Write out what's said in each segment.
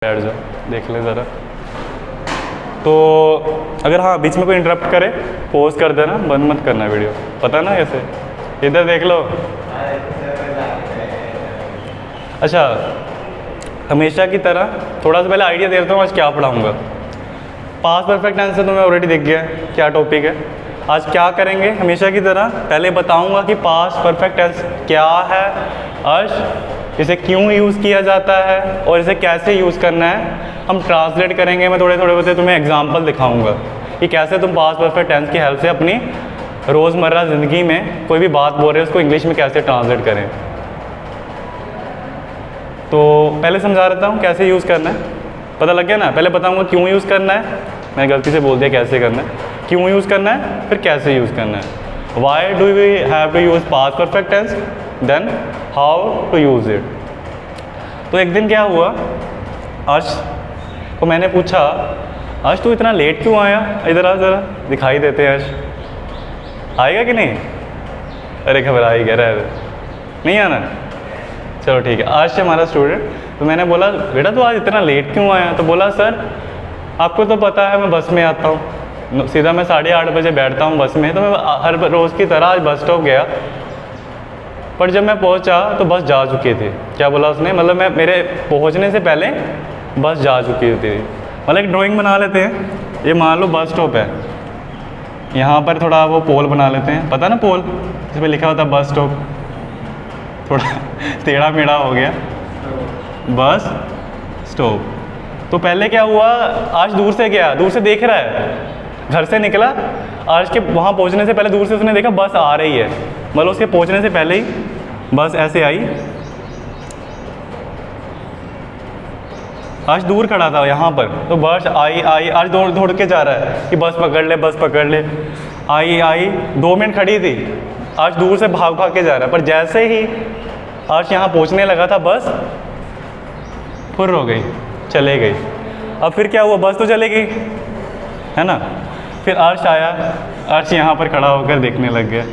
बैठ जाओ, देख ले ज़रा। तो अगर हाँ बीच में कोई इंटरप्ट करे पॉज कर देना, बंद मत करना वीडियो, पता ना कैसे। इधर देख लो। अच्छा, हमेशा की तरह थोड़ा सा पहले आइडिया दे देता हूँ आज क्या पढ़ाऊँगा। पास्ट परफेक्ट टेंस से तुम्हें ऑलरेडी दिख गया है क्या टॉपिक है। आज क्या करेंगे, हमेशा की तरह पहले बताऊँगा कि पास्ट परफेक्ट टेंस क्या है, अर्श इसे क्यों यूज़ किया जाता है और इसे कैसे यूज़ करना है। हम ट्रांसलेट करेंगे, मैं थोड़े थोड़े बते तुम्हें एग्जांपल दिखाऊंगा कि कैसे तुम पास्ट परफेक्ट टेंस की हेल्प से अपनी रोज़मर्रा ज़िंदगी में कोई भी बात बोल रहे हो उसको इंग्लिश में कैसे ट्रांसलेट करें। तो पहले समझा देता हूँ कैसे यूज़ करना है, पता लग गया ना। पहले बताऊँगा क्यों यूज़ करना है, मैं गलती से बोल दिया कैसे करना है। क्यों यूज़ करना है, फिर कैसे यूज़ करना है। Why do we have to use past perfect tense, then how to use it. तो एक दिन क्या हुआ, अर्श को मैंने पूछा, अर्श तू इतना लेट क्यों आया, इधर आ ज़रा दिखाई देते हैं। अर्श आएगा कि नहीं, अरे खबर आ ही कह रहा है, नहीं आना, चलो ठीक है। आज से हमारा स्टूडेंट, तो मैंने बोला बेटा तू आज इतना लेट क्यों आया, तो बोला सर आपको तो पता है मैं बस में आता हूँ, सीधा मैं 8:30 बजे बैठता हूँ बस में, तो मैं हर रोज़ की तरह आज बस स्टॉप गया, पर जब मैं पहुंचा तो बस जा चुकी थी। क्या बोला उसने, मतलब मैं मेरे पहुंचने से पहले बस जा चुकी थी। मतलब एक ड्राइंग बना लेते हैं, ये मान लो बस स्टॉप है, यहाँ पर थोड़ा वो पोल बना लेते हैं, पता ना पोल जिस पर लिखा होता है बस स्टॉप, थोड़ा टेढ़ा मेढ़ा हो गया बस स्टॉप। तो पहले क्या हुआ, आज दूर से गया, दूर से देख रहा है, घर से निकला, आज के वहाँ पहुँचने से पहले दूर से उसने देखा बस आ रही है, मतलब उसके पहुँचने से पहले ही बस ऐसे आई। आज दूर खड़ा था यहाँ पर, तो बस आई, आज दौड़ दौड़ के जा रहा है कि बस पकड़ ले, बस पकड़ ले, आई 2 मिनट खड़ी थी, आज दूर से भाग भाग के जा रहा है, पर जैसे ही आज यहाँ पहुँचने लगा था बस फुर हो गई, चले गई। अब फिर क्या हुआ, बस तो चले गई है ना। फिर अर्श आया, अर्श यहाँ पर खड़ा होकर देखने लग गया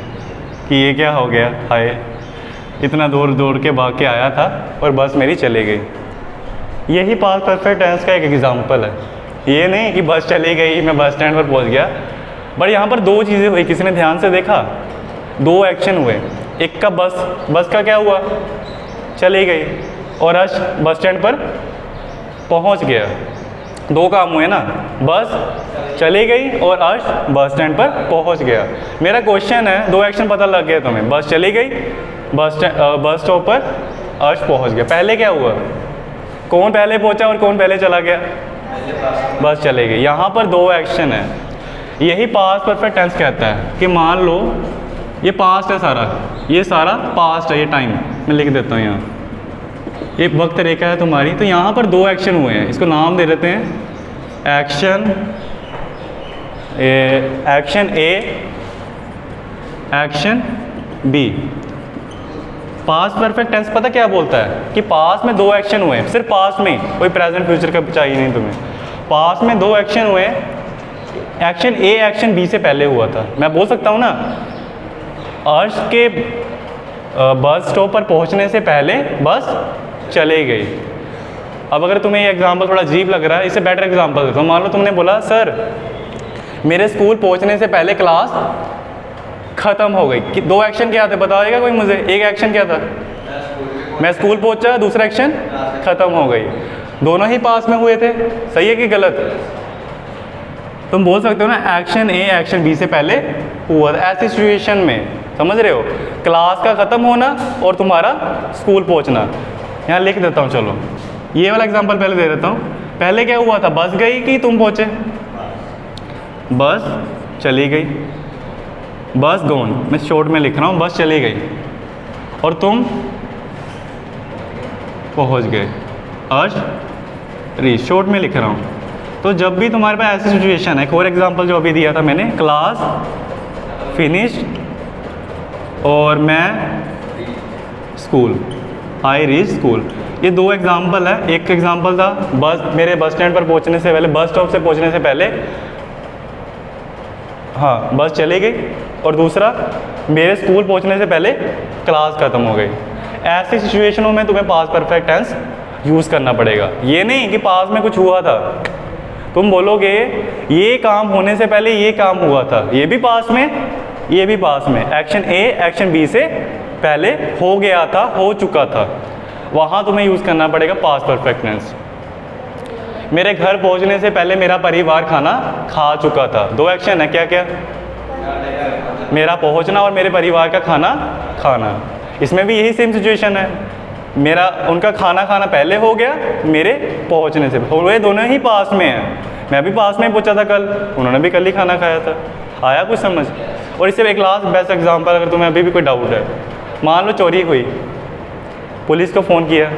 कि ये क्या हो गया, हाय इतना दूर दौड़ के भाग के आया था और बस मेरी चली गई। यही पास्ट परफेक्ट टेंस का एक एग्जांपल है, ये नहीं कि बस चली गई मैं बस स्टैंड पर पहुँच गया, बट यहाँ पर 2 चीज़ें हुई, किसी ने ध्यान से देखा, 2 एक्शन हुए। एक का बस का क्या हुआ, चली गई, और अर्श बस स्टैंड पर पहुँच गया। 2 काम हुए ना, बस चली गई और अर्श बस स्टैंड पर पहुंच गया। मेरा क्वेश्चन है, 2 एक्शन पता लग गया तुम्हें, बस चली गई, बस स्टॉप पर अर्श पहुंच गया। पहले क्या हुआ, कौन पहले पहुंचा और कौन पहले चला गया, बस चले गई। यहाँ पर 2 एक्शन है, यही पास्ट परफेक्ट टेंस कहता है कि मान लो ये पास्ट है सारा, ये सारा पास्ट है, ये टाइम मैं लिख देता हूँ यहाँ, ये वक्त रेखा है तुम्हारी। तो यहाँ पर 2 एक्शन हुए हैं, इसको नाम दे देते हैं action A, action B. Past perfect tense पता क्या बोलता है कि पास्ट में 2 एक्शन हुए हैं, सिर्फ पास्ट में, कोई प्रेजेंट फ्यूचर का चाहिए नहीं तुम्हें। पास्ट में 2 एक्शन हुए, एक्शन ए एक्शन बी से पहले हुआ था। मैं बोल सकता हूँ ना, अर्श के बस स्टॉप पर पहुँचने से पहले बस चले गई। अब अगर तुम्हें ये एग्जांपल थोड़ा अजीब लग रहा है, इससे बेटर एग्जांपल देता हूँ। मान लो तुमने बोला सर मेरे स्कूल पहुँचने से पहले क्लास ख़त्म हो गई, कि 2 एक्शन क्या थे बताएगा कोई मुझे। एक एक्शन क्या था, मैं स्कूल पहुँचा, दूसरा एक्शन ख़त्म हो गई, दोनों ही पास में हुए थे, सही है कि गलत। तुम बोल सकते हो ना एक्शन ए एक्शन बी से पहले हुआ था। ऐसी सिचुएशन में समझ रहे हो, क्लास का ख़त्म होना और तुम्हारा स्कूल पहुँचना। यहाँ लिख देता हूँ, चलो ये वाला एग्जांपल पहले दे देता हूँ। पहले क्या हुआ था, बस गई कि तुम पहुँचे, बस चली गई, बस गॉन, मैं शॉर्ट में लिख रहा हूँ, बस चली गई और तुम पहुँच गए, अर्श रीच, शॉर्ट में लिख रहा हूँ। तो जब भी तुम्हारे पास ऐसी सिचुएशन है, एक और एग्जांपल जो अभी दिया था मैंने, क्लास फिनिश्ड और मैं स्कूल, आई रीच स्कूल, ये 2 एग्जांपल है। एक एग्जांपल था बस मेरे बस स्टैंड पर पहुंचने से पहले, बस स्टॉप से पहुंचने से पहले हाँ बस चली गई, और दूसरा मेरे स्कूल पहुंचने से पहले क्लास ख़त्म हो गई। ऐसी सिचुएशनों में तुम्हें पास्ट परफेक्ट टेंस यूज़ करना पड़ेगा। ये नहीं कि पास में कुछ हुआ था, तुम बोलोगे ये काम होने से पहले ये काम हुआ था, ये भी पास में, ये भी पास में, एक्शन ए एक्शन बी से पहले हो गया था, हो चुका था, वहाँ तुम्हें यूज़ करना पड़ेगा पास्ट परफेक्ट टेंस। मेरे घर पहुँचने से पहले मेरा परिवार खाना खा चुका था। दो एक्शन है, क्या क्या? मेरा पहुँचना और मेरे परिवार का खाना खाना। इसमें भी यही सेम सिचुएशन है, मेरा उनका खाना खाना पहले हो गया, मेरे पहुँचने से, और वे दोनों ही पास में हैं। मैं भी पास में पहुँचा था कल, उन्होंने भी कल ही खाना खाया था। आया कुछ समझ? और इससे एक लास्ट बेस्ट एग्जांपल, अगर तुम्हें अभी भी कोई डाउट है, मान लो चोरी हुई, पुलिस को फ़ोन किया,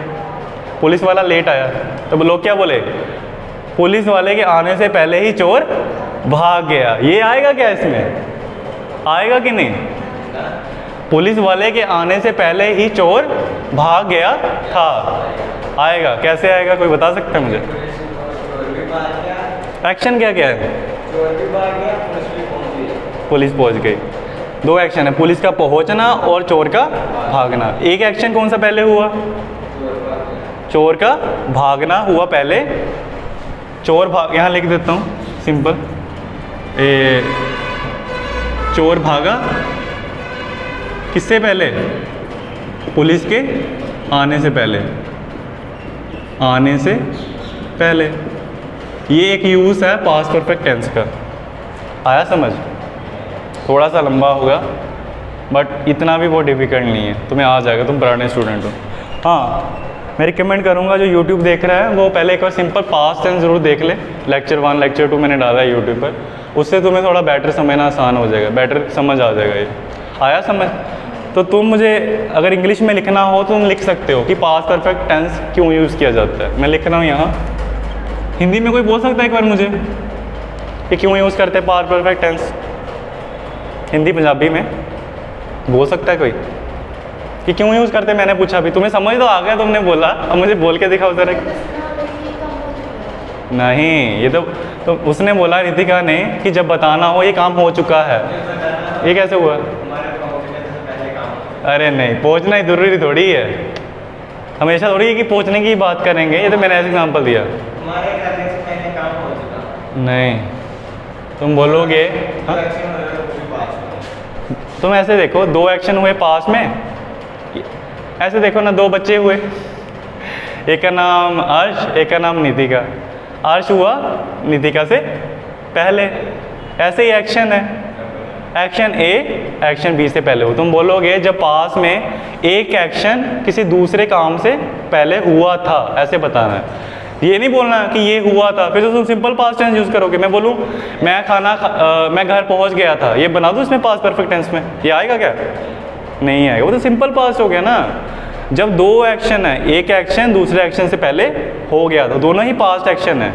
पुलिस वाला लेट आया, तो लोग क्या बोले? पुलिस वाले के आने से पहले ही चोर भाग गया। ये आएगा क्या इसमें? आएगा कि नहीं? पुलिस वाले के आने से पहले ही चोर भाग गया था, आएगा। कैसे आएगा, कोई बता सकता है मुझे? एक्शन क्या क्या है? पुलिस पहुंच गई। दो एक्शन है, पुलिस का पहुंचना और चोर का भागना। एक एक्शन कौन सा पहले हुआ? चोर का भागना हुआ पहले। चोर भाग, यहाँ लिख देता हूँ सिंपल, चोर भागा किससे पहले? पुलिस के आने से पहले, आने से पहले। ये एक यूज़ है पास्ट परफेक्ट टेंस का। आया समझ? थोड़ा सा लंबा होगा बट इतना भी वो डिफ़िकल्ट नहीं है, तुम्हें आ जाएगा, तुम पुराने स्टूडेंट हो। हाँ, मैं रिकमेंड करूँगा जो यूट्यूब देख रहा है वो पहले एक बार सिंपल पास्ट टेंस ज़रूर देख ले। लेक्चर 1 लेक्चर 2 मैंने डाला है यूट्यूब पर, उससे तुम्हें थोड़ा बेटर समझना आसान हो जाएगा, बेटर समझ आ जाएगा। ये आया समझ? तो तुम मुझे अगर इंग्लिश में लिखना हो तो तुम लिख सकते हो कि पास्ट परफेक्ट टेंस क्यों यूज़ किया जाता है। मैं लिख रहा हूँ यहाँ, हिंदी में कोई बोल सकता है एक बार मुझे कि क्यों यूज़ करते हैं past perfect tense? Hindi Punjabi में बोल सकता है कोई कि क्यों यूज़ करते हैं? मैंने पूछा भी, तुम्हें समझ तो आ गया, तुमने बोला, अब मुझे बोल के दिखाओ ज़रा। नहीं, ये तो उसने बोला रितिका ने कि जब बताना हो ये काम हो चुका है। ये कैसे हुआ? अरे नहीं, पहुंचना ही ज़रूरी थोड़ी है, हमेशा थोड़ी है कि पहुंचने की बात करेंगे। ये तो मैंने ऐसे एग्जांपल दिया। नहीं, तुम बोलोगे हाँ? तुम ऐसे देखो, दो एक्शन हुए पास में, ऐसे देखो ना, दो बच्चे हुए, एक का नाम अर्श, एक का नाम नितिका। अर्श हुआ नितिका से पहले, ऐसे ही एक्शन है, एक्शन ए एक्शन बी से पहले हो। तुम बोलोगे जब पास में एक एक्शन किसी दूसरे काम से पहले हुआ था, ऐसे बताना है। ये नहीं बोलना कि ये हुआ था, फिर तो तुम सिंपल पास्ट टेंस यूज़ करोगे। मैं बोलूँ मैं घर पहुँच गया था, ये बना दूँ इसमें पास्ट परफेक्ट टेंस में, ये आएगा क्या? नहीं आएगा, वो तो सिंपल पास्ट हो गया ना। जब दो एक्शन है, एक एक्शन दूसरे एक्शन से पहले हो गया था, दोनों ही पास्ट एक्शन है।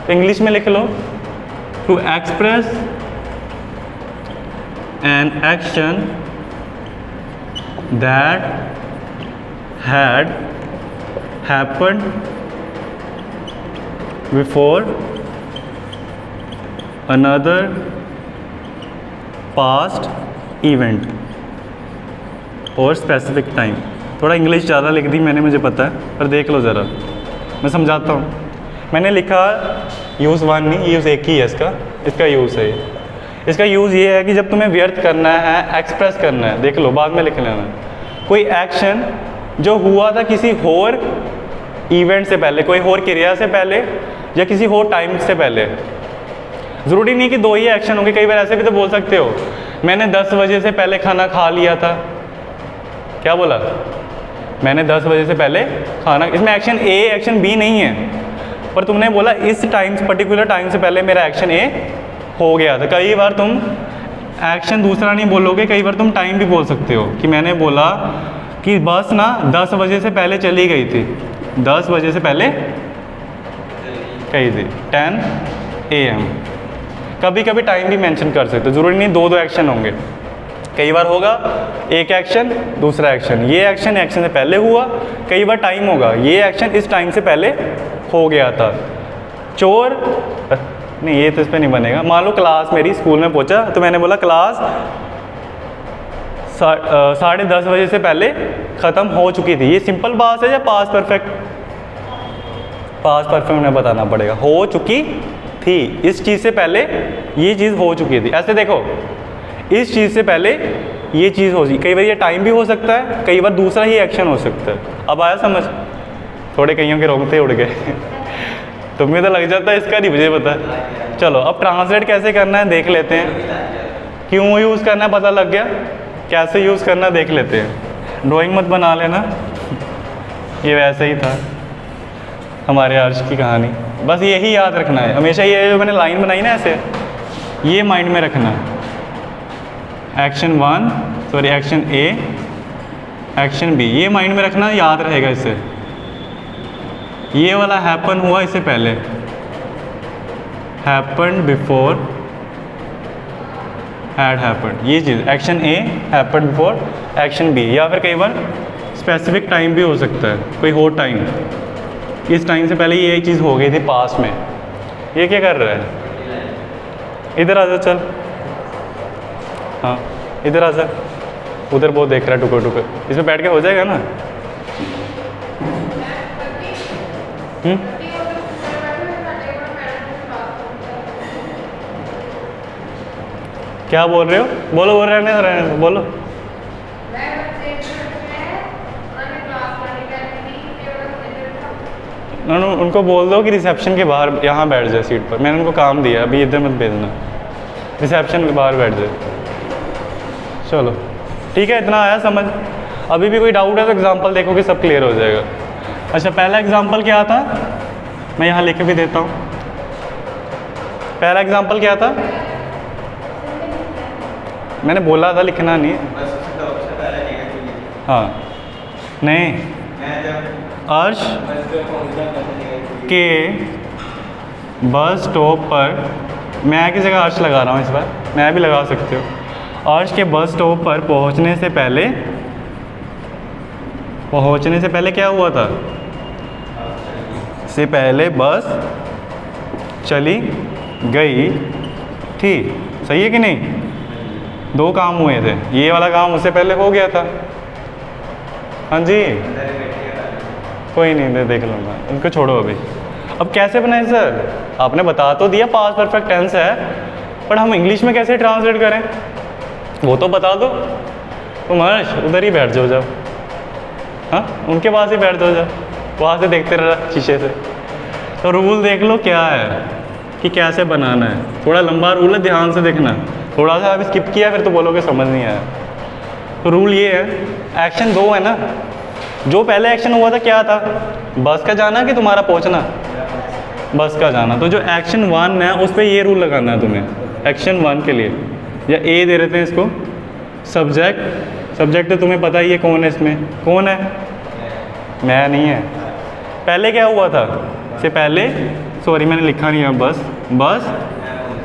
तो इंग्लिश में लिख लो, to express an action that had happened before another past event और स्पेसिफिक टाइम। थोड़ा इंग्लिश ज़्यादा लिख दी मैंने, मुझे पता है, पर देख लो ज़रा, मैं समझाता हूँ। मैंने लिखा यूज़ 1 नहीं, यूज़ एक ही है इसका यूज़ है। इसका यूज़ ये है कि जब तुम्हें व्यर्थ करना है, एक्सप्रेस करना है, देख लो बाद में लिख लेना, कोई एक्शन जो हुआ था किसी और इवेंट से पहले, कोई और क्रिया से पहले या किसी और टाइम से पहले। ज़रूरी नहीं कि दो ही एक्शन होंगे, कई बार ऐसे भी तो बोल सकते हो, मैंने 10 बजे से पहले खाना खा लिया था। क्या बोला? मैंने 10 बजे से पहले खाना, इसमें एक्शन ए एक्शन बी नहीं है, पर तुमने बोला इस टाइम, पर्टिकुलर टाइम से पहले मेरा एक्शन ए हो गया था। कई बार तुम एक्शन दूसरा नहीं बोलोगे, कई बार तुम टाइम भी बोल सकते हो कि मैंने बोला कि बस ना 10 बजे से पहले चली गई थी, 10 बजे से पहले कही थी, 10 AM। कभी कभी टाइम भी मेंशन कर सकते हो, ज़रूरी नहीं दो एक्शन होंगे। कई बार होगा एक एक्शन दूसरा एक्शन, ये एक्शन एक्शन से पहले हुआ, कई बार टाइम होगा, ये एक्शन इस टाइम से पहले हो गया था। चोर नहीं, ये तो इस पर नहीं बनेगा। मान लो क्लास मेरी स्कूल में पहुंचा, तो मैंने बोला क्लास 10:30 बजे से पहले ख़त्म हो चुकी थी। ये सिंपल पास्ट है या पास्ट परफेक्ट? पास्ट परफेक्ट में बताना पड़ेगा, हो चुकी थी, इस चीज़ से पहले ये चीज़ हो चुकी थी। ऐसे देखो, इस चीज़ से पहले ये चीज़ हो चुकी, कई बार ये टाइम भी हो सकता है, कई बार दूसरा ही एक्शन हो सकता है। अब आया समझ? थोड़े कईयों के रोंगटे उड़ गए तुम्हें तो लग जाता है, इसका नहीं मुझे पता। चलो अब ट्रांसलेट कैसे करना है देख लेते हैं। क्यों यूज़ करना है पता लग गया, कैसे यूज़ करना है देख लेते हैं। ड्राइंग मत बना लेना, ये वैसे ही था हमारे अर्श की कहानी। बस यही याद रखना है हमेशा, ये जो मैंने लाइन बनाई ना ऐसे, ये माइंड में रखना है। Action 1 sorry action A, action B, ये माइंड में रखना, याद रहेगा इससे। ये वाला हैपन हुआ इससे पहले, हैपन बिफोर हैड हैपन, ये चीज़ एक्शन ए हैपन बिफोर एक्शन बी। या फिर कई बार स्पेसिफिक टाइम भी हो सकता है, कोई हो टाइम, इस टाइम से पहले ये चीज़ हो गई थी पास में। ये क्या कर रहा है? इधर आ जा, चल, हाँ इधर आ जा, उधर बहुत देख रहा है टुकर टुकर, इसमें बैठ के हो जाएगा ना। क्या बोल रहे हो? बोलो, बोल रहने दो, बोलो। उनको बोल दो कि रिसेप्शन के बाहर यहाँ बैठ जाए सीट पर, मैंने उनको काम दिया, अभी इधर मत भेजना, रिसेप्शन के बाहर बैठ जाए। चलो ठीक है, इतना आया समझ। अभी भी कोई डाउट है तो एग्जांपल देखो कि सब क्लियर हो जाएगा। अच्छा, पहला एग्जांपल क्या था, मैं यहाँ लिख के भी देता हूँ। पहला एग्जांपल क्या था? मैंने बोला था लिखना नहीं। हाँ नहीं, अर्श के बस स्टॉप पर, मैं की जगह अर्श लगा रहा हूँ इस बार, मैं भी लगा सकते हो। अर्श के बस स्टॉप पर पहुँचने से पहले क्या हुआ था? से पहले बस चली गई थी, सही है कि नहीं? दो काम हुए थे, ये वाला काम उससे पहले हो गया था। हाँ जी, कोई नहीं, देख लूँगा, इनको छोड़ो अभी। अब कैसे बनाए सर? आपने बता तो दिया पास्ट परफेक्ट टेंस है, पर हम इंग्लिश में कैसे ट्रांसलेट करें वो तो बता दो। तुम हर्ष उधर ही बैठ जाओ, हाँ उनके पास ही बैठ जाओ, वहाँ से देखते रहा शीशे से। तो रूल देख लो क्या है कि कैसे बनाना है, थोड़ा लंबा रूल है, ध्यान से देखना। थोड़ा सा अभी स्किप किया फिर तो बोलोगे समझ नहीं आया। तो रूल ये है, एक्शन 2 है ना, जो पहले एक्शन हुआ था क्या था? बस का जाना कि तुम्हारा पहुंचना? बस का जाना। तो जो एक्शन 1 है उस पर ये रूल लगाना है तुम्हें एक्शन 1 के लिए, या ए दे रहे थे इसको सब्जेक्ट। सब्जेक्ट तो तुम्हें पता ही है कौन है, इसमें कौन है? मैं नहीं है। पहले क्या हुआ था? से पहले, सॉरी मैंने लिखा नहीं है, बस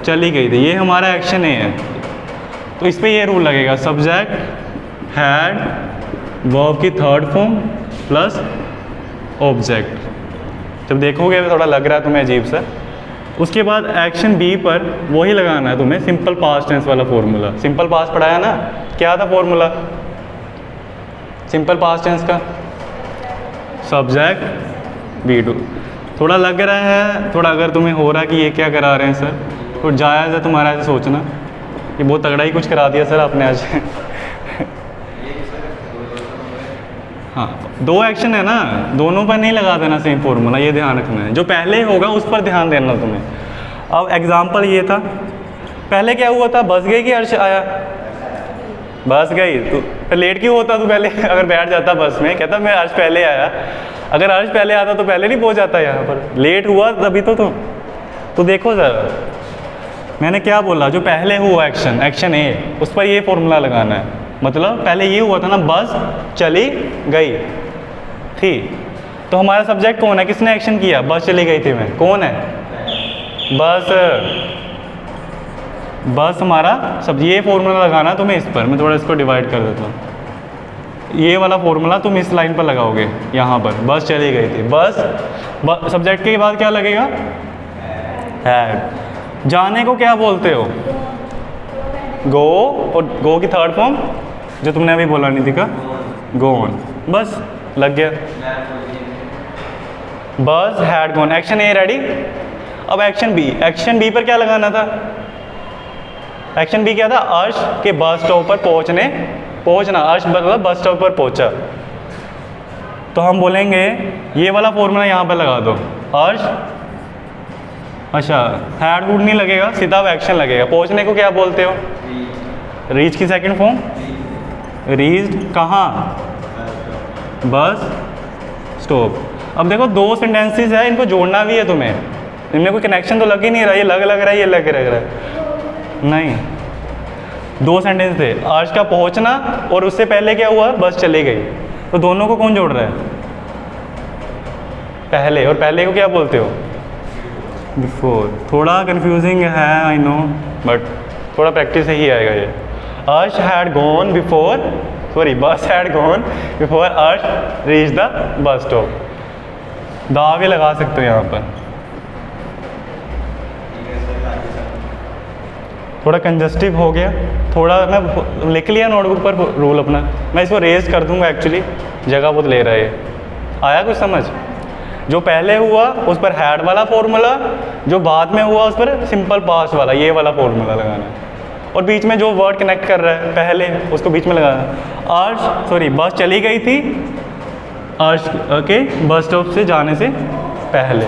चली गई थी, ये हमारा एक्शन ए है। तो इस पर ये रूल लगेगा, सब्जेक्ट हैड वर्ब की थर्ड फॉर्म प्लस ऑब्जेक्ट। जब देखोगे तो थोड़ा लग रहा है तुम्हें अजीब सा। उसके बाद एक्शन बी पर वही लगाना है तुम्हें, सिंपल पास्ट टेंस वाला फॉर्मूला। सिंपल पास्ट पढ़ाया ना, क्या था फॉर्मूला सिंपल पास्ट टेंस का? Subject V2। थोड़ा लग रहा है, थोड़ा अगर तुम्हें हो रहा है कि ये क्या करा रहे हैं सर, तो जायज़ है तुम्हारा ऐसे सोचना कि बहुत तगड़ा ही कुछ करा दिया सर आपने आज हाँ, 2 एक्शन है ना, दोनों पर नहीं लगा देना सेम फॉर्मूला, ये ध्यान रखना है। जो पहले होगा उस पर ध्यान देना तुम्हें। अब एग्जांपल ये था, पहले क्या हुआ था? बस गई कि अर्श आया? बस गई। तो लेट क्यों होता तू पहले? अगर बैठ जाता बस में, कहता मैं अर्श पहले आया। अगर अर्श पहले आता तो पहले नहीं पहुंच जाता यहाँ पर, लेट हुआ तभी तो देखो सर, मैंने क्या बोला? जो पहले हुआ एक्शन ए, उस पर ये फॉर्मूला लगाना है। मतलब पहले ये हुआ था ना, बस चली गई थी, तो हमारा सब्जेक्ट कौन है? किसने एक्शन किया? बस चली गई थी में, कौन है? बस हमारा सब। ये फॉर्मूला लगाना तुम्हें इस पर, मैं थोड़ा इसको डिवाइड कर देता हूँ। ये वाला फॉर्मूला तुम इस लाइन पर लगाओगे, यहाँ पर बस चली गई थी, बस सब्जेक्ट के बाद क्या लगेगा? हैड। जाने को क्या बोलते हो? गो, और गो की थर्ड फॉर्म जो तुमने अभी बोला नहीं थी का, गो ऑन। बस लग गया। बस had gone, action A ready. अब एक्शन बी पर क्या लगाना था? एक्शन बी क्या था? अर्श के बस स्टॉप पर पहुंचना, अर्श मतलब बस स्टॉप पर पहुंचा। तो हम बोलेंगे ये वाला फॉर्मूला यहाँ पर लगा दो, अर्श, अच्छा हैड वुड नहीं लगेगा, सीधा एक्शन लगेगा। पहुंचने को क्या बोलते हो? रीच की सेकंड फॉर्म रीच्ड, कहाँ? Bus stop. अब देखो दो सेंटेंसेस है, इनको जोड़ना भी है तुम्हें, इनमें कोई कनेक्शन तो लग ही नहीं रहा, ये लग रहा है, ये लग रहा है, नहीं। दो सेंटेंस थे, अर्श का पहुंचना और उससे पहले क्या हुआ? बस चली गई। तो दोनों को कौन जोड़ रहा है? पहले, और पहले को क्या बोलते हो? बिफोर। थोड़ा कंफ्यूजिंग है आई नो, बट थोड़ा प्रैक्टिस से ही आएगा ये। अर्श हैड गॉन बिफोर, सॉरी बस हैड गॉन बिफोर अर्श रीच द बस स्टॉप। दा भी लगा सकते हो यहाँ पर। थोड़ा कंजस्टिव हो गया, थोड़ा मैं लिख लिया नोटबुक पर रूल अपना, मैं इसको रेज कर दूंगा, एक्चुअली जगह बहुत ले रहा है ये। आया कुछ समझ? जो पहले हुआ उस पर हैड वाला फॉर्मूला, जो बाद में हुआ उस पर सिंपल पास्ट वाला, ये वाला फॉर्मूला लगाना है। और बीच में जो वर्ड कनेक्ट कर रहा है पहले, उसको बीच में लगाना। अर्श, सॉरी बस चली गई थी अर्श के बस स्टॉप से जाने से पहले।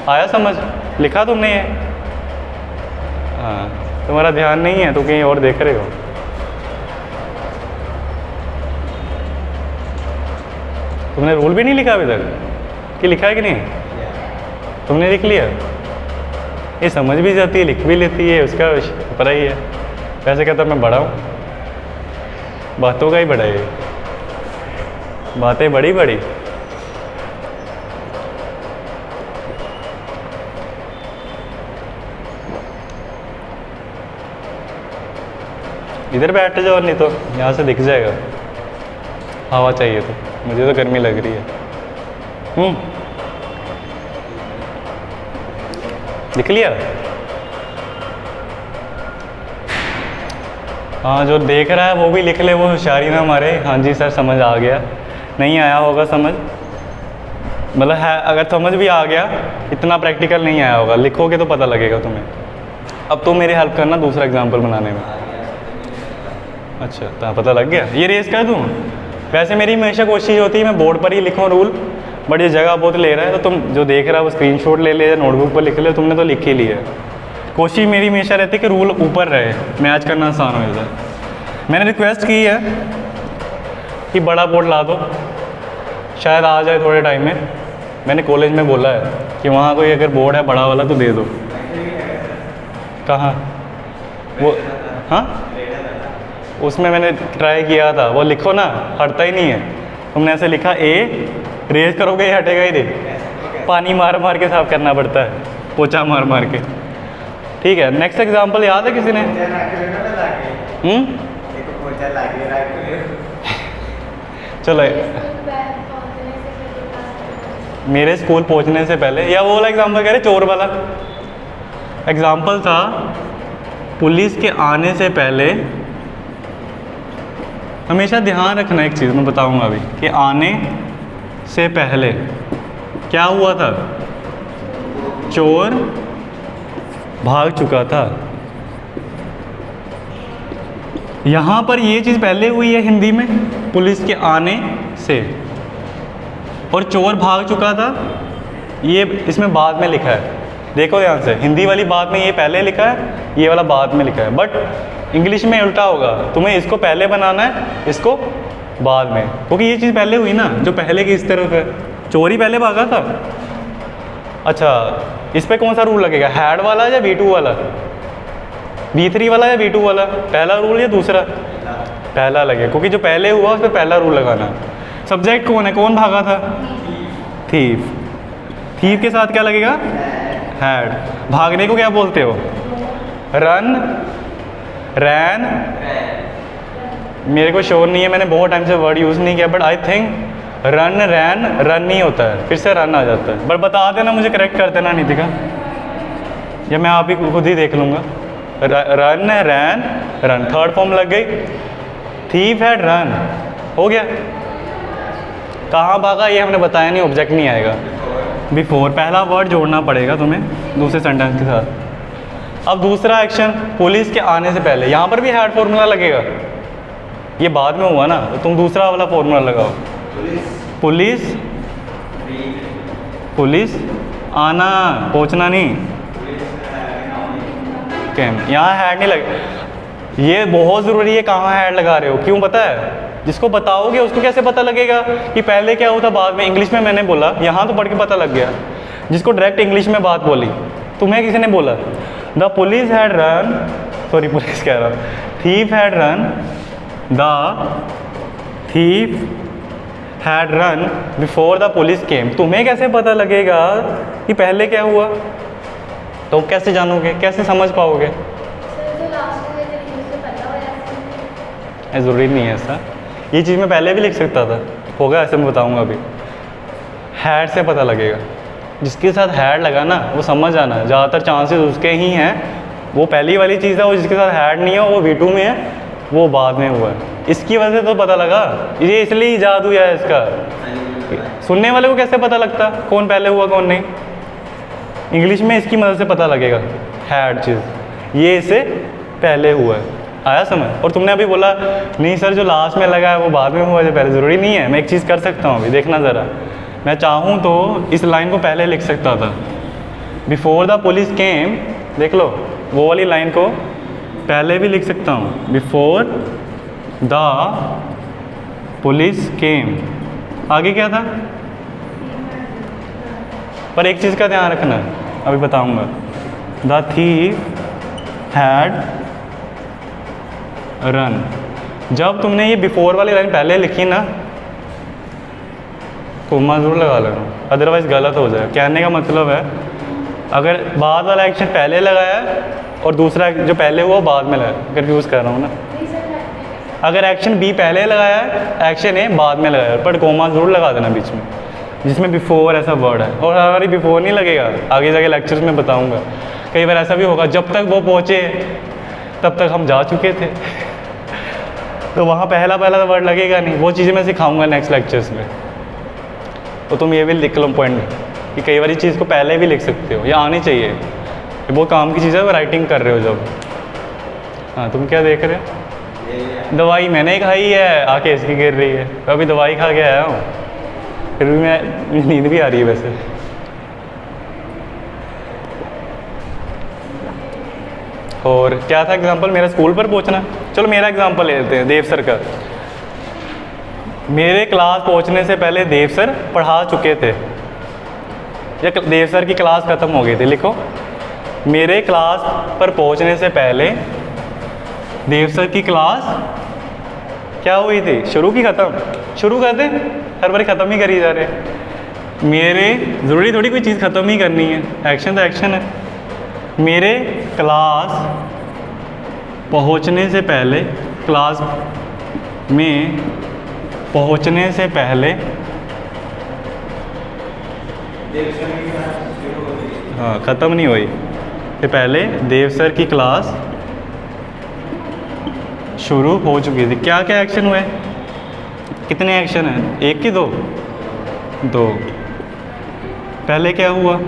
आया समझ? लिखा तुमने ये? हाँ, तुम्हारा ध्यान नहीं है तो कहीं और देख रहे हो। तुमने रूल भी नहीं लिखा अभी तक कि लिखा है कि नहीं? तुमने लिख लिया? ये समझ भी जाती है, लिख भी लेती है, उसका पता ही है। वैसे कहता मैं बड़ा हूँ, बातों का ही बड़ा है, बातें बड़ी बड़ी। इधर बैठ जाओ, नहीं तो यहाँ से दिख जाएगा। हवा चाहिए तो, मुझे तो गर्मी लग रही है। लिख लिया? हाँ, जो देख रहा है वो भी लिख ले, वो होशियारी ना मारे। हाँ जी सर समझ आ गया, नहीं आया होगा समझ, मतलब है, अगर समझ भी आ गया, इतना प्रैक्टिकल नहीं आया होगा, लिखोगे तो पता लगेगा तुम्हें। अब तुम मेरी हेल्प करना दूसरा एग्जाम्पल बनाने में। अच्छा, तो पता लग गया, ये रेस कर दूँ? वैसे मेरी हमेशा कोशिश होती है मैं बोर्ड पर ही लिखूँ रूल, बट ये जगह बहुत ले रहा है, तो तुम जो देख रहा है वो स्क्रीनशॉट ले ले, नोटबुक पर लिख ले, तुमने तो लिख ही लिया है। कोशिश मेरी हमेशा रहती है कि रूल ऊपर रहे, मैच करना आसान हो जाए। मैंने रिक्वेस्ट की है कि बड़ा बोर्ड ला दो, शायद आ जाए थोड़े टाइम में। मैंने कॉलेज में बोला है कि वहाँ कोई अगर बोर्ड है बड़ा वाला तो दे दो। कहाँ वो? हाँ, उसमें मैंने ट्राई किया था, वो लिखो ना, हटता ही नहीं है। तुमने ऐसे लिखा ए, रेज करोगे ये हटेगा ही नहीं, पानी मार मार के साफ करना पड़ता है, पोछा मार मार के। ठीक है, नेक्स्ट एग्जांपल याद है किसी ने? चलो, मेरे स्कूल पहुंचने से पहले, या वो वाला एग्जांपल कह रहे चोर वाला एग्जांपल था, पुलिस के आने से पहले। हमेशा ध्यान रखना एक चीज़ मैं बताऊंगा अभी, कि आने से पहले क्या हुआ था? चोर भाग चुका था। यहाँ पर ये चीज़ पहले हुई है हिंदी में, पुलिस के आने से, और चोर भाग चुका था ये इसमें बाद में लिखा है। देखो ध्यान से, हिंदी वाली बात में ये पहले लिखा है, ये वाला बाद में लिखा है, बट इंग्लिश में उल्टा होगा, तुम्हें इसको पहले बनाना है, इसको बाद में, क्योंकि ये चीज़ पहले हुई ना, जो पहले की इस तरफ है, चोरी पहले भागा था। अच्छा, इस पे कौन सा रूल लगेगा, हैड वाला या V2 वाला, V3 वाला या V2 वाला? पहला रूल या दूसरा? पहला लगेगा, क्योंकि जो पहले हुआ उस पर पहला रूल लगाना। सब्जेक्ट कौन है, कौन भागा था? थीफ। थीफ के साथ क्या लगेगा? हैड। भागने को क्या बोलते हो? रन, रैन। मेरे को श्योर नहीं है, मैंने बहुत टाइम से वर्ड यूज़ नहीं किया, but I think run, ran, run नहीं होता है, फिर से रन आ जाता है। बट बता देना, मुझे करेक्ट कर देना नितिका, या मैं आप ही खुद ही देख लूँगा। Run, ran, run, third form लग गई। थीफ, हैड, रन, हो गया। कहाँ भागा ये हमने बताया नहीं, ऑब्जेक्ट नहीं आएगा। बिफोर, पहला वर्ड जोड़ना पड़ेगा तुम्हें दूसरे सेंटेंस के साथ। अब दूसरा एक्शन, पुलिस के आने से पहले, यहाँ पर भी हैड फॉर्मूला लगेगा, ये बाद में हुआ ना, तो तुम दूसरा वाला फॉर्मूला लगाओ। पुलिस, पुलिस आना, पहुँचना नहीं, कैम, यहाँ हैड नहीं लगे। ये बहुत ज़रूरी है, कहाँ हैड लगा रहे हो, क्यों पता है? जिसको बताओगे उसको कैसे पता लगेगा कि पहले क्या होता बाद में। इंग्लिश में मैंने बोला, यहाँ तो पढ़ के पता लग गया। जिसको डायरेक्ट इंग्लिश में बात बोली, तुम्हें किसी ने बोला the police had run, sorry police कह रहा हूँ, thief had run, the thief had run before the police केम। तुम्हें कैसे पता लगेगा कि पहले क्या हुआ? तो कैसे जानोगे, कैसे समझ पाओगे? ज़रूरी नहीं है ऐसा, ये चीज़ मैं पहले भी लिख सकता था, होगा ऐसे, मैं बताऊंगा अभी। हैड से पता लगेगा, जिसके साथ हैड लगा ना वो समझ आना, ज़्यादातर चांसेस उसके ही हैं। वो पहली वाली चीज़ है, वो जिसके साथ हैड नहीं है वो V2 में है, वो बाद में हुआ है। इसकी वजह से तो पता लगा, ये इसलिए ईजाद हुआ है इसका। सुनने वाले को कैसे पता लगता कौन पहले हुआ कौन नहीं? इंग्लिश में इसकी मदद से पता लगेगा, हैड चीज़, ये इससे पहले हुआ है। आया समझ? और तुमने अभी बोला नहीं सर जो लास्ट में लगा है वो बाद में हुआ है पहले, ज़रूरी नहीं है। मैं एक चीज़ कर सकता हूँ अभी, देखना ज़रा, मैं चाहूँ तो इस लाइन को पहले लिख सकता था, बिफोर द पुलिस केम, देख लो वो वाली लाइन को पहले भी लिख सकता हूँ, बिफोर द पुलिस केम। आगे क्या था? पर एक चीज़ का ध्यान रखना, अभी बताऊँगा। The thief had run. जब तुमने ये बिफोर वाली लाइन पहले लिखी ना, कोमा ज़रूर लगा लेना, अदरवाइज़ गलत हो जाए। कहने का मतलब है अगर बाद वाला एक्शन पहले लगाया और दूसरा जो पहले हुआ बाद में लगाया, कन्फ्यूज़ कर रहा हूँ ना। अगर एक्शन बी पहले लगाया है, एक्शन ए बाद में लगाया, पर कोमा ज़रूर लगा देना बीच में, जिसमें बिफोर ऐसा वर्ड है। और हमारी बिफोर नहीं लगेगा, आगे जाके लेक्चर्स में बताऊँगा। कई बार ऐसा भी होगा जब तक वो पहुँचे तब तक हम जा चुके थे तो वहाँ पहला वर्ड लगेगा नहीं। वो चीज़ें मैं सिखाऊंगा नेक्स्ट लेक्चर्स में। तो तुम ये भी लिख लो पॉइंट कि कई बार चीज़ को पहले भी लिख सकते हो, ये आनी चाहिए, ये बहुत काम की चीज़ है। राइटिंग कर रहे हो जब। हाँ तुम क्या देख रहे हो? दवाई मैंने खाई है, आके इसकी गिर रही है। तो अभी दवाई खा के आया हूँ, फिर भी मैं नींद भी आ रही है वैसे। और क्या था एग्जांपल? मेरा स्कूल पर पहुंचना। चलो मेरा एग्जांपल ले लेते हैं, देव सर का। मेरे क्लास पहुंचने से पहले देव सर पढ़ा चुके थे, या देव सर की क्लास ख़त्म हो गई थी। लिखो, मेरे क्लास पर पहुंचने से पहले देव सर की क्लास क्या हुई थी? शुरू की ख़त्म? शुरू कर दें, हर बार ख़त्म ही करी जा रहे हैं। मेरे ज़रूरी थोड़ी कोई चीज़ ख़त्म ही करनी है, एक्शन तो एक्शन है। मेरे क्लास पहुंचने से पहले, क्लास में पहुंचने से पहले, हाँ ख़त्म नहीं हुई, से पहले देव सर की क्लास शुरू हो चुकी थी। क्या क्या एक्शन हुए? कितने एक्शन हैं? एक कि दो? दो। पहले क्या हुआ?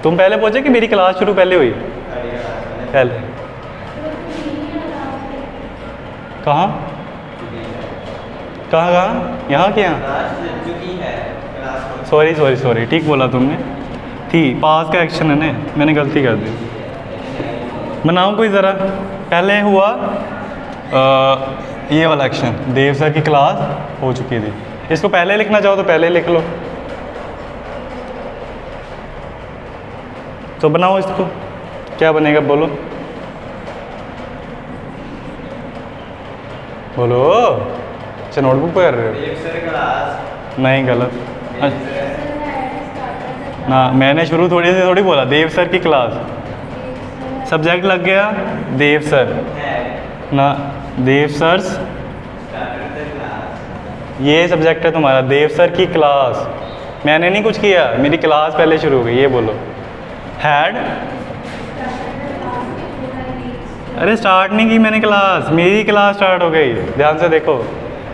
तुम पहले पहुंचे कि मेरी क्लास शुरू पहले हुई? पहले। कहाँ कहाँ कहाँ? यहाँ के यहाँ? सॉरी ठीक बोला तुमने, थी पास का एक्शन है ना, मैंने गलती कर दी। बनाओ कोई ज़रा। पहले हुआ ये वाला एक्शन, देव सर की क्लास हो चुकी थी। इसको पहले लिखना चाहो तो पहले लिख लो। तो बनाओ इसको, क्या बनेगा? बोलो बोलो। अच्छा नोटबुक पे कर रहे हो? नहीं गलत ना, मैंने शुरू थोड़ी बोला देव सर की क्लास, सब्जेक्ट लग गया देव सर ना, देव सर्स, ये सब्जेक्ट है तुम्हारा, देव सर की क्लास। मैंने नहीं कुछ किया, मेरी क्लास पहले शुरू हो गई, ये बोलो। हैड, अरे स्टार्ट नहीं की मैंने क्लास, मेरी क्लास स्टार्ट हो गई। ध्यान से देखो,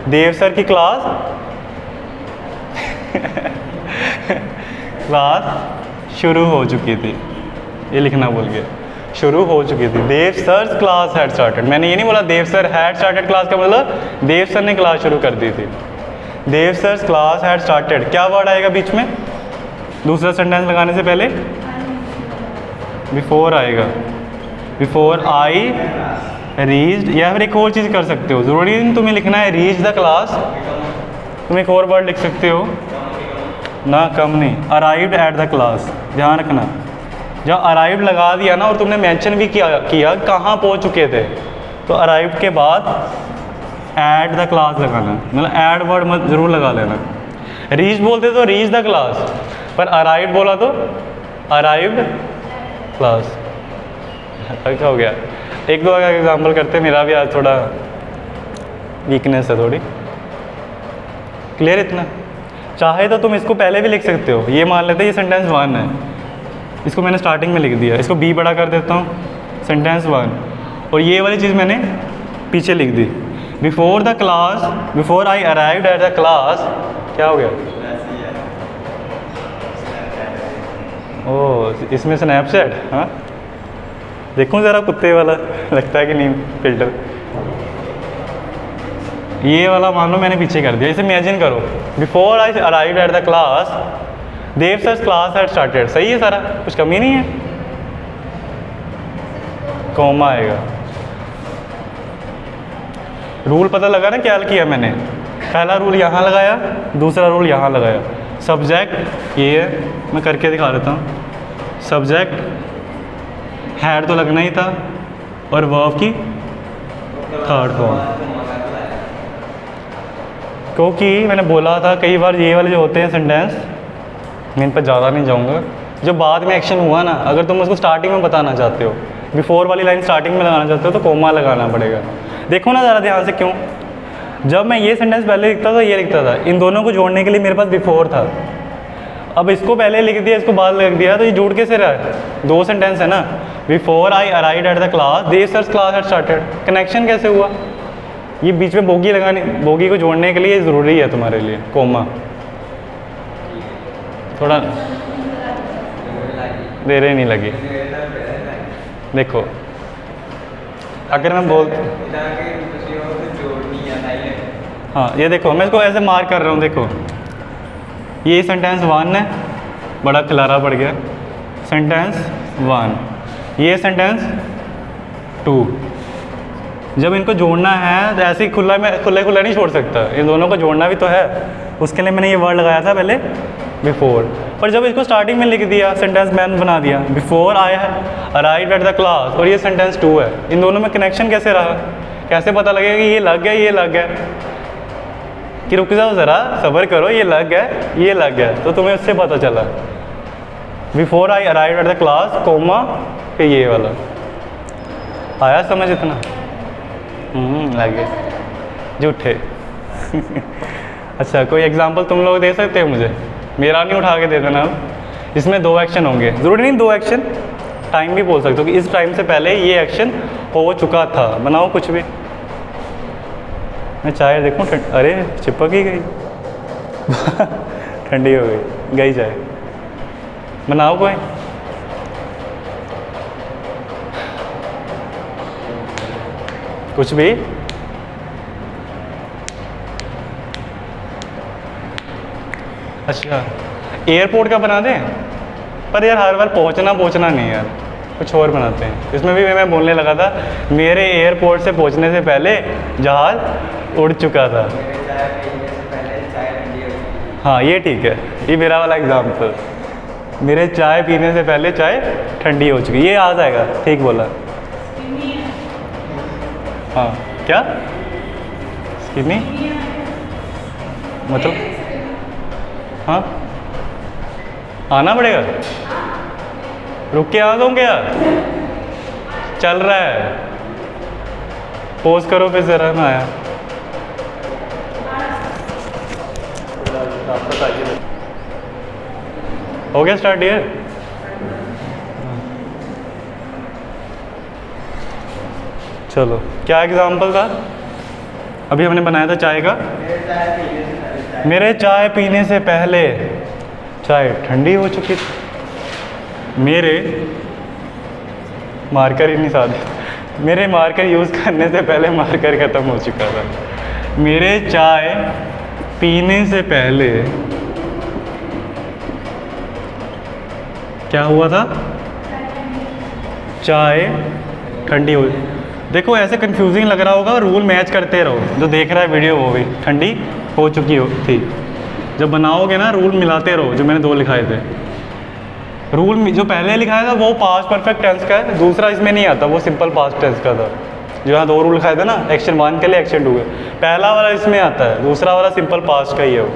देव सर की क्लास क्लास शुरू हो चुकी थी, ये लिखना भूल गया, शुरू हो चुकी थी। देव सर क्लास हैड स्टार्टेड, मैंने ये नहीं बोला देव सर हैड स्टार्टेड क्लास का मतलब देव सर ने क्लास शुरू कर दी थी। देव सर क्लास हैड स्टार्टेड, क्या वर्ड आएगा बीच में दूसरा सेंटेंस लगाने से पहले? बिफोर आएगा, बिफोर आई रीच्ड। या फिर एक और चीज़ कर सकते हो, ज़रूरी नहीं तुम्हें लिखना है रीच द क्लास, तुम एक और वर्ड लिख सकते हो ना, कम नहीं, अराइव्ड एट द क्लास। ध्यान रखना, जब अराइव्ड लगा दिया ना और तुमने मेंशन भी किया कहाँ पहुँच चुके थे, तो अराइव्ड के बाद एट द क्लास लगाना, मतलब एड वर्ड मत ज़रूर लगा लेना। रीच बोलते तो रीच द क्लास, पर अराइव्ड बोला तो अराइव्ड क्लास। क्या हो गया? एक दो एग्जाम्पल करते हैं, मेरा भी आज थोड़ा वीकनेस है थोड़ी। क्लियर इतना? चाहे तो तुम इसको पहले भी लिख सकते हो, ये मान लेते हैं ये सेंटेंस 1 है, इसको मैंने स्टार्टिंग में लिख दिया, इसको बी बड़ा कर देता हूँ, सेंटेंस 1, और ये वाली चीज़ मैंने पीछे लिख दी, before the class, before I arrived at the class. क्या हो गया? ओह, इसमें स्नैपचैट, हाँ देखूँ ज़रा कुत्ते वाला लगता है कि नहीं फिल्टर, ये वाला मान लो मैंने पीछे कर दिया। इसे इमेजिन करो, before I arrived at the class Dev sir class had started. सही है सारा, कुछ कमी नहीं है, कॉमा आएगा। रूल पता लगा ना क्या किया मैंने? पहला रूल यहाँ लगाया, दूसरा रूल यहाँ लगाया। सब्जेक्ट ये है, मैं करके दिखा देता हूँ। सब्जेक्ट हैड तो लगना ही था, और वर्ब की थर्ड फॉर्म, क्योंकि मैंने बोला था कई बार ये वाले जो होते हैं सेंटेंस, मैं इन पर ज़्यादा नहीं जाऊँगा, जो बाद में एक्शन हुआ ना, अगर तुम उसको स्टार्टिंग में बताना चाहते हो, बिफोर वाली लाइन स्टार्टिंग में लगाना चाहते हो, तो कोमा लगाना पड़ेगा। देखो ना ज़रा ध्यान से, क्यों? जब मैं ये सेंटेंस पहले लिखता था, ये लिखता था, इन दोनों को जोड़ने के लिए मेरे पास बिफोर था। अब इसको पहले लिख दिया, इसको बाद लिख दिया, तो ये जुड़ कैसे रहा है? दो सेंटेंस है ना, before I arrived at the class Dev sir class had started. Connection कैसे हुआ? ये बीच में बोगी लगाने, बोगी को जोड़ने के लिए ज़रूरी है तुम्हारे लिए कोमा। थोड़ा देर नहीं लगी। देखो अगर मैं बोल, हाँ ये देखो मैं इसको ऐसे मार्क कर रहा हूँ, देखो ये सेंटेंस 1 है, बड़ा खिलारा पड़ गया, सेंटेंस 1, ये सेंटेंस 2। जब इनको जोड़ना है तो ऐसे ही खुला में खुला नहीं छोड़ सकता, इन दोनों को जोड़ना भी तो है, उसके लिए मैंने ये वर्ड लगाया था पहले बिफोर। पर जब इसको स्टार्टिंग में लिख दिया, सेंटेंस मैन बना दिया, before I arrived at the class, और ये सेंटेंस 2 है, इन दोनों में कनेक्शन कैसे रहा? कैसे पता लगेगा कि ये लग गया, ये लग गया? कि रुक जाओ ज़रा, सब्र करो, ये लग गया, ये लग गया, तो तुम्हें उससे पता चला before I arrived at the class comma, फिर ये वाला। आया समझ इतना? लग गया झूठे। अच्छा कोई एग्जांपल तुम लोग दे सकते हो मुझे? मेरा नहीं उठा के दे देना। इसमें 2 एक्शन होंगे, ज़रूरी नहीं 2 एक्शन, टाइम भी बोल सकते हो कि इस टाइम से पहले ये एक्शन हो चुका था। बनाओ कुछ भी। मैं चाय देखूँ, अरे चिपक ही गई। ठंडी हो गई चाय। बनाओ कोई। कुछ भी। अच्छा एयरपोर्ट का बना दें, पर यार हर बार पहुंचना नहीं यार, कुछ और बनाते हैं। इसमें भी मैं बोलने लगा था मेरे एयरपोर्ट से पहुंचने से पहले जहाज़ उड़ चुका था। हाँ ये ठीक है, ये मेरा वाला एग्जाम्पल। मेरे चाय पीने से पहले चाय ठंडी हो चुकी, ये आ जाएगा। ठीक बोला। हाँ क्या स्किनी मतलब? हाँ आना पड़ेगा। रुक के आ जाऊँ क्या? चल रहा है, पोज करो फिर ज़रा। मैं आया। हो गया स्टार्ट ये? चलो क्या एग्जाम्पल था? अभी हमने बनाया था चाय का। मेरे चाय पीने से पहले चाय ठंडी हो चुकी थी। मेरे मार्कर ही नहीं साथ, मेरे मार्कर यूज़ करने से पहले मार्कर ख़त्म हो चुका था। मेरे चाय पीने से पहले क्या हुआ था? चाय ठंडी हो। देखो ऐसे कंफ्यूजिंग लग रहा होगा, रूल मैच करते रहो, जो देख रहा है वीडियो वो भी ठंडी हो चुकी हो थी। जब बनाओगे ना रूल मिलाते रहो, जो मैंने 2 लिखाए थे। रूल जो पहले लिखाया था वो पास्ट परफेक्ट टेंस का है, दूसरा इसमें नहीं आता, वो सिंपल पास्ट टेंस का था। जो यहाँ 2 रूल लिखाए थे ना, एक्शन 1 के लिए एक्शन 2 के, पहला वाला इसमें आता है, दूसरा वाला सिंपल पास्ट का ही है। वो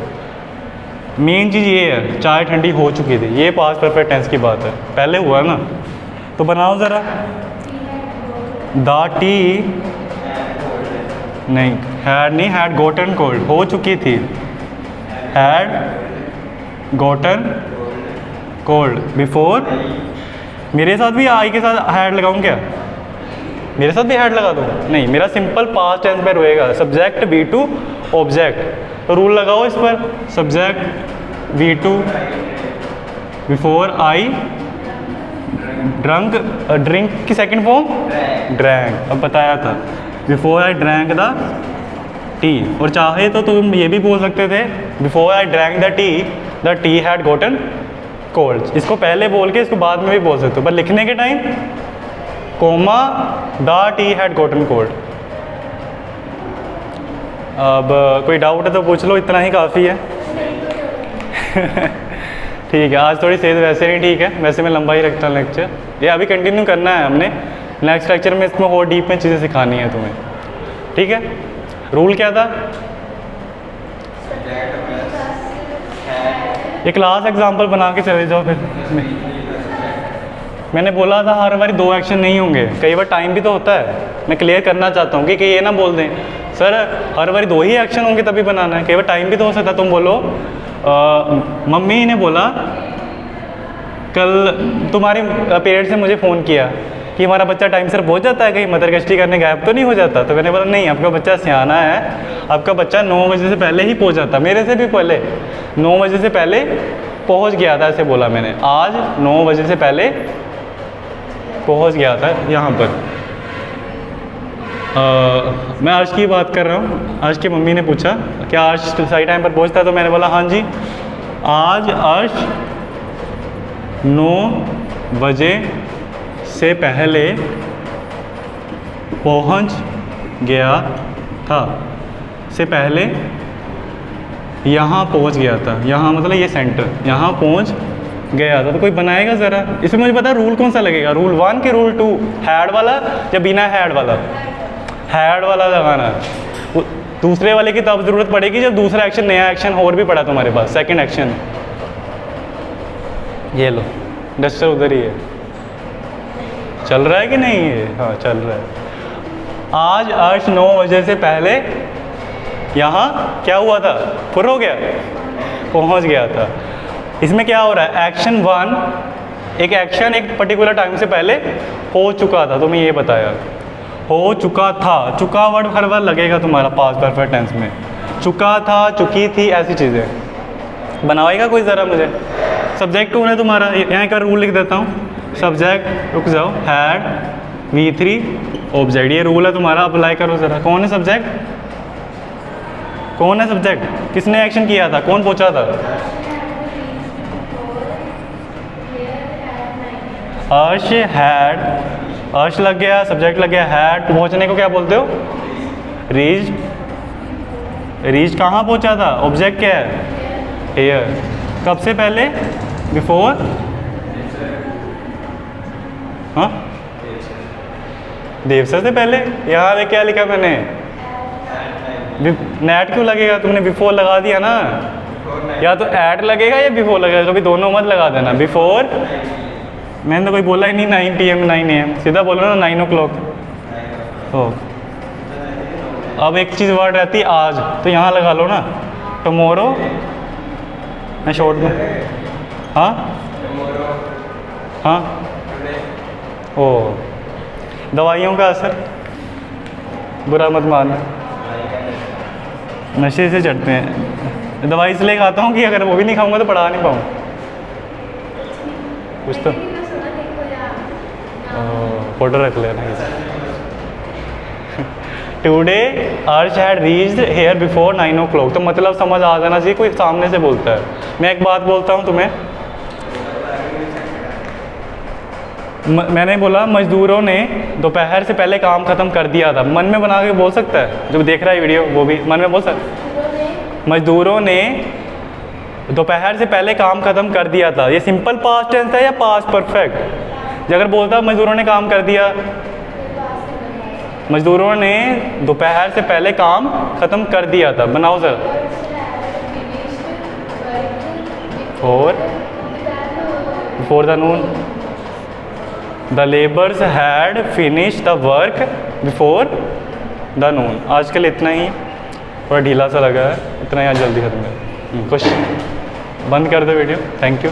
मेन चीज़ ये है, चाय ठंडी हो चुकी थी, ये पास्ट परफेक्ट टेंस की बात है, पहले हुआ ना। तो बनाओ ज़रा। द टी नहीं, हैड नहीं, हैड गोटन कोल्ड, हो चुकी थी, हैड गोटन कोल्ड बिफोर। मेरे साथ भी आई के साथ हैड लगाऊं क्या? मेरे साथ भी हैड लगा दूं? नहीं, मेरा सिंपल पास्ट टेंस में रहेगा, सब्जेक्ट V2 ऑब्जेक्ट। तो रूल लगाओ इस पर, subject V2 before I drunk, drink की सेकंड फॉर्म ड्रैंक, अब बताया था, before I drank the T. और चाहे तो तुम ये भी बोल सकते थे, before I drank the tea had gotten cold. इसको पहले बोल के इसको बाद में भी बोल सकते हो, पर लिखने के time comma the tea had gotten cold. अब कोई डाउट है तो पूछ लो, इतना ही काफ़ी है। ठीक है, आज थोड़ी सेहत वैसे नहीं ठीक है, वैसे मैं लंबा ही रखता हूँ लेक्चर, ये अभी कंटिन्यू करना है हमने। नेक्स्ट लेक्चर में इसमें और डीप में चीज़ें सिखानी है तुम्हें, ठीक है। रूल क्या था? ये क्लास एग्जाम्पल बना के चले जाओ फिर। मैंने बोला था हर बार 2 एक्शन नहीं होंगे, कई बार टाइम भी तो होता है। मैं क्लियर करना चाहता हूँ कि ये ना बोल दें सर हर बार 2 ही एक्शन होंगे तभी बनाना है, कई बार टाइम भी तो हो सकता है। तुम बोलो मम्मी ने बोला कल तुम्हारे पेरेंट्स ने मुझे फ़ोन किया कि हमारा बच्चा टाइम से पहुँच जाता है, कहीं मदर गश्ती करने गायब तो नहीं हो जाता। तो मैंने बोला नहीं, आपका बच्चा सियाना है, आपका बच्चा 9 बजे से पहले ही पहुँच जाता, मेरे से भी पहले 9 बजे से पहले पहुँच गया था, ऐसे बोला मैंने। आज 9 बजे से पहले पहुँच गया था यहाँ पर। मैं अर्श की बात कर रहा हूँ। अर्श की मम्मी ने पूछा क्या अर्श सही टाइम पर पहुँचता है, तो मैंने बोला हाँ जी, आज अर्श 9 बजे से पहले पहुँच गया था, से पहले यहाँ पहुँच गया था। यहाँ मतलब ये सेंटर, यहाँ पहुँच गया था। तो कोई बनाएगा ज़रा, इसमें मुझे पता रूल कौन सा लगेगा, रूल 1 के रूल 2, हैड वाला या बिना हैड वाला? हैड वाला लगाना। दूसरे वाले की तब ज़रूरत पड़ेगी जब दूसरा एक्शन, नया एक्शन और भी पड़ा तुम्हारे पास, सेकंड एक्शन। ये लो डस्टर उधर ही है, चल रहा है कि नहीं है? हाँ चल रहा है। आज अर्श 9 बजे से पहले यहाँ क्या हुआ था, फुर हो गया, पहुँच गया था। इसमें क्या हो रहा है, एक्शन 1 एक एक्शन एक पर्टिकुलर टाइम से पहले हो चुका था, तुम्हें ये बताया हो चुका था। चुका वर्ड हर बार लगेगा तुम्हारा पास्ट परफेक्ट टेंस में, चुका था, चुकी थी, ऐसी चीज़ें बनाएगा कोई ज़रा मुझे। सब्जेक्ट कौन है तुम्हारा, यहाँ का रूल लिख देता हूँ, सब्जेक्ट रुक जाओ, हैड V3 ऑब्जेक्ट, ये रूल है तुम्हारा, अप्लाई करो ज़रा। कौन है सब्जेक्ट, कौन है सब्जेक्ट, किसने एक्शन किया था, कौन पहुँचा था? अर्श हैड, अर्श लग गया, सब्जेक्ट लग गया, हैड, पहुंचने को क्या बोलते हो, रीच। रीच कहाँ पहुंचा था, ऑब्जेक्ट क्या है, हियर। कब से पहले, बिफोर, हाँ देवसा से पहले। यहाँ पे क्या लिखा मैंने, नेट क्यों लगेगा, तुमने बिफोर लगा दिया ना, या तो ऐट लगेगा या बिफोर लगेगा, कभी दोनों मत लगा देना। बिफोर, मैंने तो कोई बोला ही नहीं 9 PM 9 AM, सीधा बोलो ना 9 o'clock। हो अब एक चीज़ वर्ड रहती है आज, तो यहाँ लगा लो ना, टमोरो। मैं शॉर्ट में, हाँ हाँ, ओ दवाइयों का असर, बुरा मत मानना, नशे से चढ़ते हैं। दवाई इसलिए खाता हूँ कि अगर वो भी नहीं खाऊंगा तो पढ़ा नहीं पाऊँ कुछ तो। फोटो रख लेना। टुडे अर्श had reached hair before 9 o'clock। तो मतलब समझ आ जाना चाहिए कोई सामने से बोलता है। मैं एक बात बोलता हूँ तुम्हें, मैंने बोला मजदूरों ने दोपहर से पहले काम ख़त्म कर दिया था। मन में बना के बोल सकता है जो देख रहा है वीडियो, वो भी मन में बोल सकता है। मजदूरों ने दोपहर से पहले काम ख़त्म कर दिया था। ये सिंपल पास्ट टेंस है या पास्ट परफेक्ट? अगर बोलता मजदूरों ने काम कर दिया, मजदूरों ने दोपहर से पहले काम ख़त्म कर दिया था, बनाओ sir. Before the noon, the labours had finish the work before the noon. आज के लिए इतना ही, थोड़ा ढीला सा लगा है, इतना ही आज जल्दी खत्म कर। कुछ बंद कर दो वीडियो। Thank you.